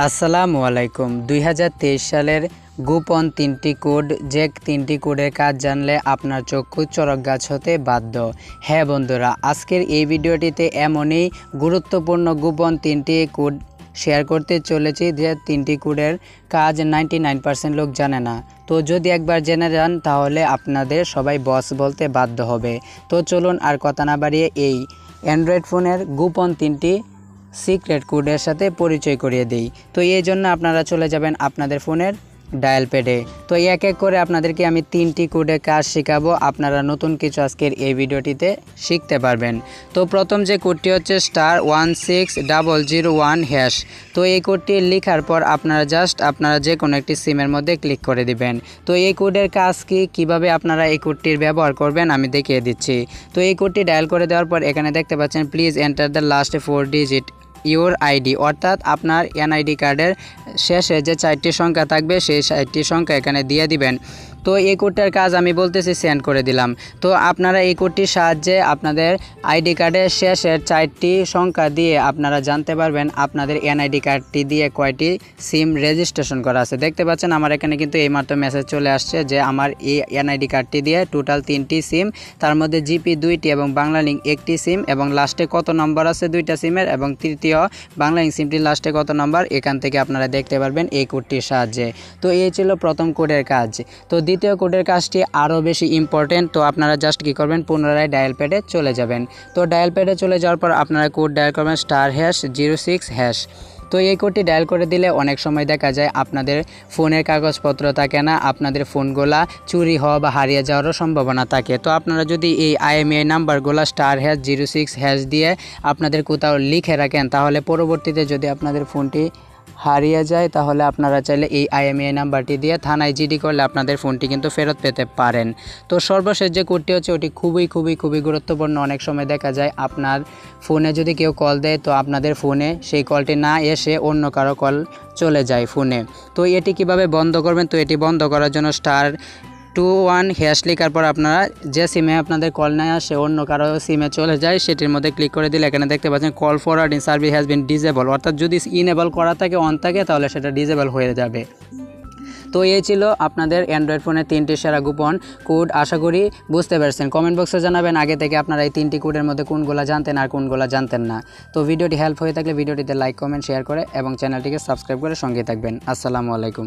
আসসালামু আলাইকুম 2023 সালের গোপন 3টি কোড যে 3টি কোডের কাজ জানলে আপনার চক্ষু চড়ক গাছ হতে বাধ্য। হ্যাঁ বন্ধুরা, আজকের এই ভিডিওটিতে এমনই গুরুত্বপূর্ণ গোপন 3টি কোড শেয়ার করতে চলেছি যে 3টি কোডের কাজ 99% লোক জানে না। তো যদি একবার জেনে যান তাহলে আপনাদের সবাই বস বলতে বাধ্য হবে। তো চলুন আর কথা না বাড়িয়ে এই অ্যান্ড্রয়েড ফোনের গোপন 3টি সিক্রেট কোডের সাথে পরিচয় করিয়ে দেই। তো এই জন্য আপনারা চলে যাবেন আপনাদের ফোনের ডায়াল প্যাডে। তো এক এক করে আপনাদেরকে আমি 3টি কোডের কাজ শেখাবো, আপনারা নতুন কিছু আজকের এই ভিডিওটিতে শিখতে পারবেন। তো প্রথম যে কোডটি হচ্ছে *16001#। তো এই কোডটি লেখার পর আপনারা যে কোনো একটি সিমের মধ্যে ক্লিক করে দিবেন। তো এই কোডের কাজ কিভাবে আপনারা এই কোডটির ব্যবহার করবেন আমি দেখিয়ে দিচ্ছি। তো এই কোডটি ডায়াল করে দেওয়ার পর এখানে দেখতে পাচ্ছেন please enter the last 4 digit your ID, অর্থাৎ আপনার এনআইডি কার্ডের শেষে যে 4টি সংখ্যা থাকবে সেই 4টি সংখ্যা এখানে দিয়ে দিবেন। তো এই কোডটার কাজ আমি বলতেছি সেন্ড করে দিলাম। তো আপনারা এই কোডটির সাহায্যে আপনাদের আইডি কার্ডের শেষের 4টি সংখ্যা দিয়ে আপনারা জানতে পারবেন আপনাদের এনআইডি কার্ডটি দিয়ে কয়টি সিম রেজিস্ট্রেশন করা আছে। দেখতে পাচ্ছেন আমার এখানে কিন্তু এইমাত্র মেসেজ চলে আসছে যে আমার এই এনআইডি কার্ডটি দিয়ে টোটাল 3টি সিম, তার মধ্যে জিপি 2টি এবং বাংলা লিঙ্ক 1টি সিম, এবং লাস্টে কত নম্বর আছে 2টা সিমের, এবং তৃতীয় বাংলা লিঙ্ক সিমটির লাস্টে কত নম্বর এখান থেকে আপনারা দেখতে পারবেন এই কোডটির সাহায্যে। তো এই ছিল প্রথম কোডের কাজ। তো দ্বিতীয় কোডের কাজটি আরও বেশি ইম্পর্টেন্ট। তো আপনারা জাস্ট কী করবেন, পুনরায় ডায়াল প্যাডে চলে যাবেন। তো ডায়াল প্যাডে চলে যাওয়ার পর আপনারা কোড ডায়াল করবেন *#06#। তো এই কোডটি ডায়াল করে দিলে অনেক সময় দেখা যায় আপনাদের ফোনের কাগজপত্র থাকে না, আপনাদের ফোনগুলা চুরি হওয়া বা হারিয়ে যাওয়ারও সম্ভাবনা থাকে। তো আপনারা যদি এই IMEI নাম্বারগুলো *#06# দিয়ে আপনাদের কোথাও লিখে রাখেন তাহলে পরবর্তীতে যদি আপনাদের ফোনটি হারিয়ে যায় তাহলে আপনারা চাইলে এই IMEI নাম্বারটি দিয়ে থানায় জিডি করলে আপনাদের ফোনটি কিন্তু ফেরত পেতে পারেন। তো সর্বশেষ যে কোডটি হচ্ছে ওটি খুবই গুরুত্বপূর্ণ। অনেক সময় দেখা যায় আপনার ফোনে যদি কেউ কল দেয় তো আপনাদের ফোনে সেই কলটি না এসে অন্য কারো কল চলে যায় ফোনে। তো এটি কিভাবে বন্ধ করবেন? তো এটি বন্ধ করার জন্য *21# লেখার পর আপনারা যে সিমে আপনাদের কল না আসে অন্য কারো সিমে চলে যায় সেটির মধ্যে ক্লিক করে দিলে এখানে দেখতে পাচ্ছেন call forwarding service has been disable, অর্থাৎ যদি ইনেবল করা থাকে অন থাকে তাহলে সেটা ডিসেবল হয়ে যাবে। তো এই ছিল আপনাদের অ্যান্ড্রয়েড ফোনের 3টি সেরা গোপন কোড। আশা করি বুঝতে পারছেন। কমেন্ট বক্সে জানাবেন আগে থেকে আপনারা এই 3টি কোডের মধ্যে কোনগুলো জানতেন আর কোনগুলো জানতেন না। তো ভিডিওটি হেল্প হয়ে থাকলে ভিডিওটিতে লাইক কমেন্ট শেয়ার করে এবং চ্যানেলটিকে সাবস্ক্রাইব করে সঙ্গে থাকবেন। আসসালামু আলাইকুম।